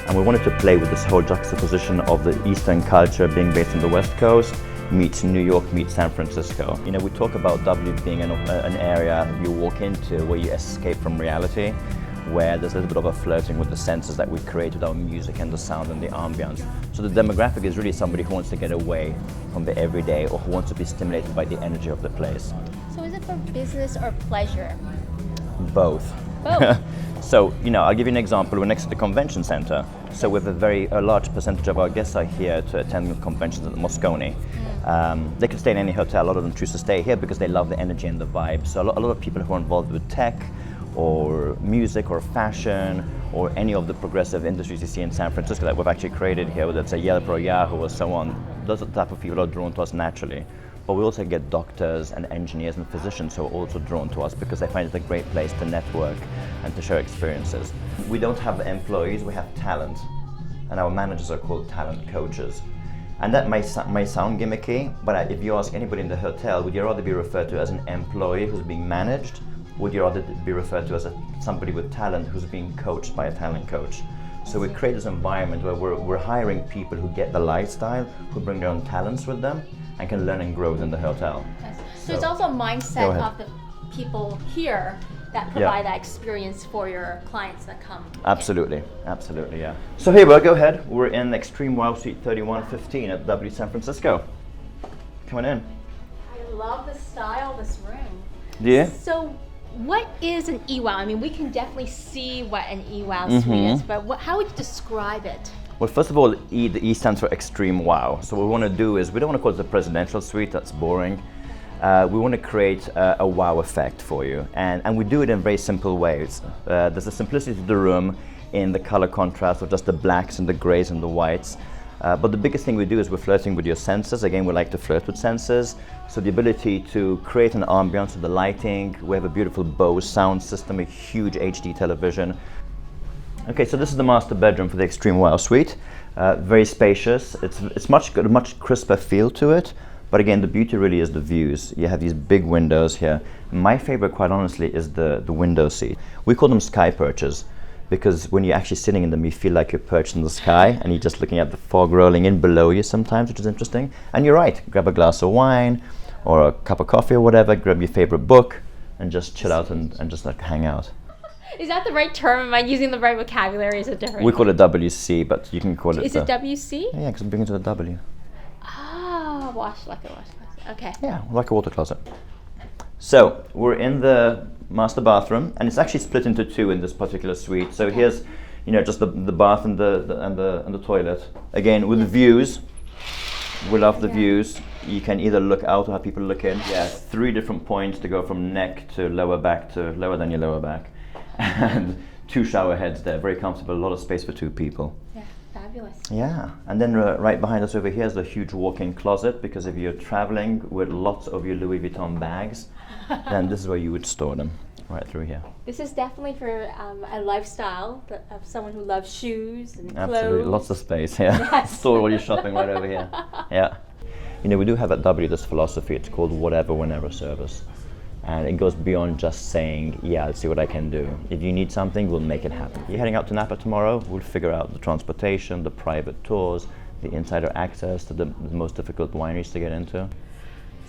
And we wanted to play with this whole juxtaposition of the Eastern culture being based on the West Coast, meets New York, meets San Francisco. You know, we talk about W being an area you walk into where you escape from reality, where there's a little bit of a flirting with the senses that we create with our music and the sound and the ambience. So the demographic is really somebody who wants to get away from the everyday or who wants to be stimulated by the energy of the place. So is it for business or pleasure? Both. Both. So, you know, I'll give you an example. We're next to the convention center. So with a large percentage of our guests are here to attend conventions at the Moscone. They can stay in any hotel. A lot of them choose to stay here because they love the energy and the vibe. So a lot of people who are involved with tech or music or fashion or any of the progressive industries you see in San Francisco that we've actually created here, whether it's a Yelp or Yahoo or so on, those are the type of people who are drawn to us naturally. But we also get doctors and engineers and physicians who are also drawn to us because they find it a great place to network and to share experiences. We don't have employees, we have talent. And our managers are called talent coaches. And that may sound gimmicky, but if you ask anybody in the hotel, would you rather be referred to as an employee who's being managed? Would you rather be referred to as somebody with talent who's being coached by a talent coach? So we create this environment where we're hiring people who get the lifestyle, who bring their own talents with them, and can learn and grow within the hotel. Yes. So it's also a mindset of the people here that provide that experience for your clients that come. Absolutely, absolutely, yeah. So here we go ahead. We're in Extreme Wow Suite 3115 at W San Francisco. Come on in. I love the style of this room. Do you? So what is an EWOW? I mean, we can definitely see what an EWOW suite is, but how would you describe it? Well, first of all, the E stands for Extreme Wow. So what we want to do is, we don't want to call it the presidential suite, that's boring. We want to create a wow effect for you. And we do it in very simple ways. There's a simplicity to the room in the color contrast of just the blacks and the grays and the whites. But the biggest thing we do is we're flirting with your senses. Again, we like to flirt with senses. So the ability to create an ambiance with the lighting. We have a beautiful Bose sound system, a huge HD television. Okay, so this is the master bedroom for the Extreme Wow Suite. Very spacious. It's got a much crisper feel to it. But again, the beauty really is the views. You have these big windows here. My favorite, quite honestly, is the window seat. We call them sky perches because when you're actually sitting in them, you feel like you're perched in the sky and you're just looking at the fog rolling in below you sometimes, which is interesting. And you're right, grab a glass of wine or a cup of coffee or whatever, grab your favorite book and just chill out and just like hang out. Is that the right term? Am I using the right vocabulary? Is it different? We call it WC, but you can call it... Is it WC? Yeah, because I'm bringing it to the W. Ah, wash closet. Okay. Yeah, like a water closet. So we're in the master bathroom, and it's actually split into two in this particular suite. So here's, you know, just the bath and the toilet. Again, with the views. We love the views. You can either look out or have people look in. Yeah, 3 different points to go from neck to lower back to lower than your lower back. And 2 shower heads there, very comfortable, a lot of space for 2 people. Yeah, fabulous. Yeah, and then right behind us over here is the huge walk-in closet, because if you're traveling with lots of your Louis Vuitton bags, then this is where you would store them, right through here. This is definitely for a lifestyle of someone who loves shoes and clothes. Absolutely, lots of space, yeah. Yes. Store all your shopping right over here. Yeah. You know, we do have at W this philosophy, it's called whatever, whenever service. And it goes beyond just saying, yeah, I'll see what I can do. If you need something, we'll make it happen. You're heading out to Napa tomorrow, we'll figure out the transportation, the private tours, the insider access to the most difficult wineries to get into.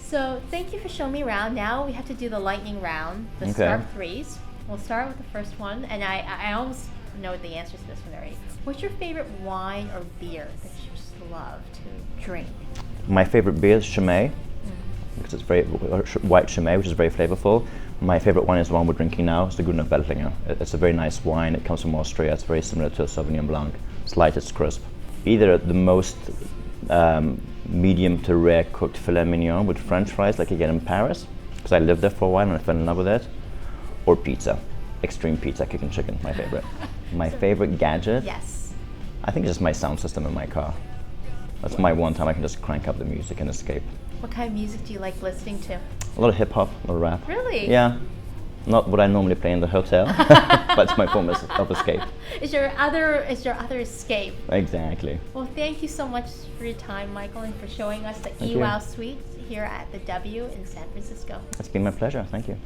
So thank you for showing me around. Now we have to do the lightning round, the star threes. We'll start with the first one, and I almost know the answer to this one already. What's your favorite wine or beer that you just love to drink? My favorite beer is Chimay, because it's very white Chimay, which is very flavorful. My favorite wine is the one we're drinking now. It's the Gruner Veltliner. It's a very nice wine. It comes from Austria. It's very similar to a Sauvignon Blanc. It's light, it's crisp. Either the most medium to rare cooked filet mignon with French fries like you get in Paris, because I lived there for a while and I fell in love with it, or pizza. Extreme pizza, kicking chicken, my favorite. My favorite gadget? Yes. I think it's just my sound system in my car. That's my one time I can just crank up the music and escape. What kind of music do you like listening to? A lot of hip hop, a lot of rap. Really? Yeah. Not what I normally play in the hotel, but it's my form of escape. Is your other escape? Exactly. Well, thank you so much for your time, Michael, and for showing us the EWOW Suite here at the W in San Francisco. It's been my pleasure. Thank you.